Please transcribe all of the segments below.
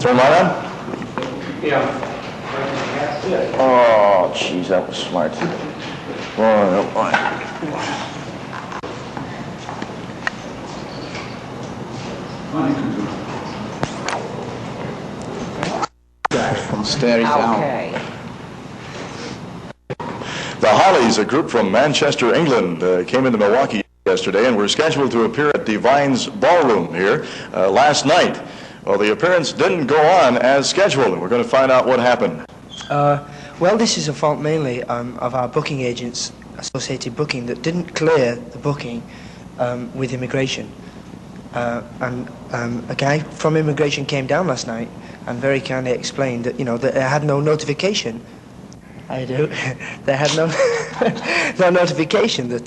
Turn light on? Yeah. Oh, jeez, that was smart. Oh, From stairs down. Okay. The Hollies, a group from Manchester, England, came into Milwaukee yesterday and were scheduled to appear at Divine's Ballroom here last night. Well, the appearance didn't go on as scheduled, and we're going to find out what happened. Well, this is a fault mainly of our booking agents, Associated Booking, that didn't clear the booking with immigration. And a guy from immigration came down last night and very kindly explained that, that they had no notification. I do. They had no no notification that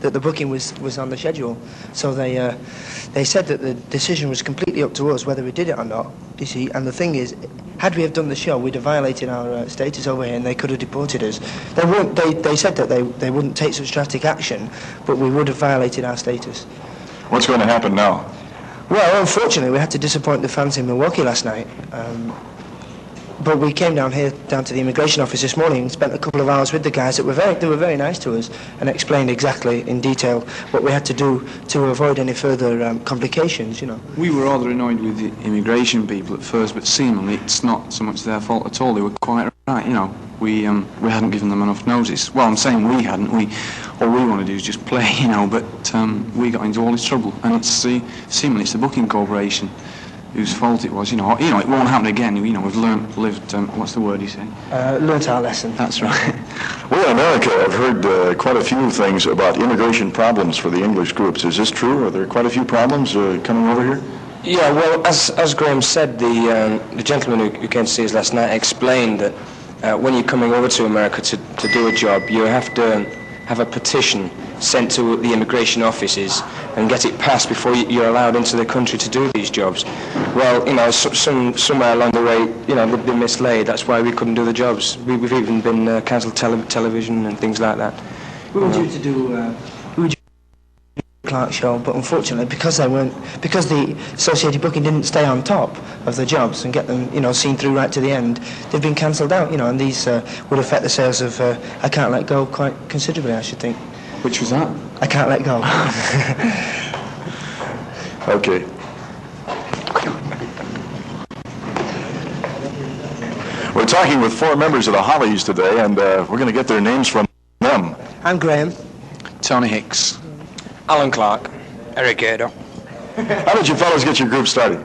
the booking was on the schedule. So they said that the decision was completely up to us whether we did it or not. You see, and the thing is, had we have done the show, we'd have violated our status over here, and they could have deported us. They said that they wouldn't take such drastic action, but we would have violated our status. What's going to happen now? Well, unfortunately, we had to disappoint the fans in Milwaukee last night. But we came down to the immigration office this morning and spent a couple of hours with the guys. They were very nice to us and explained exactly in detail what we had to do to avoid any further complications, We were rather annoyed with the immigration people at first, but seemingly it's not so much their fault at all. They were quite right, We hadn't given them enough notice. Well, I'm saying we hadn't. All we want to do is just play, but we got into all this trouble, and seemingly it's the booking corporation whose fault it was. It won't happen again. We've lived. What's the word you say? Learnt our lesson. That's right. Well, in America, I've heard quite a few things about immigration problems for the English groups. Is this true? Are there quite a few problems coming over here? Yeah, well, as Graham said, the gentleman who came to see us last night explained that when you're coming over to America to do a job, you have to have a petition sent to the immigration offices and get it passed before you're allowed into the country to do these jobs. Well, somewhere along the way, they've been mislaid. That's why we couldn't do the jobs. We've even been cancelled television and things like that. We were due to do Clark show, but unfortunately, because the Associated Booking didn't stay on top of the jobs and get them, seen through right to the end, they've been cancelled out, and these would affect the sales of I Can't Let Go quite considerably, I should think. Which was that? I Can't Let Go. Okay. We're talking with 4 members of the Hollies today, and we're going to get their names from them. I'm Graham. Tony Hicks. Alan Clark. Eric Ado. How did you fellas get your group started?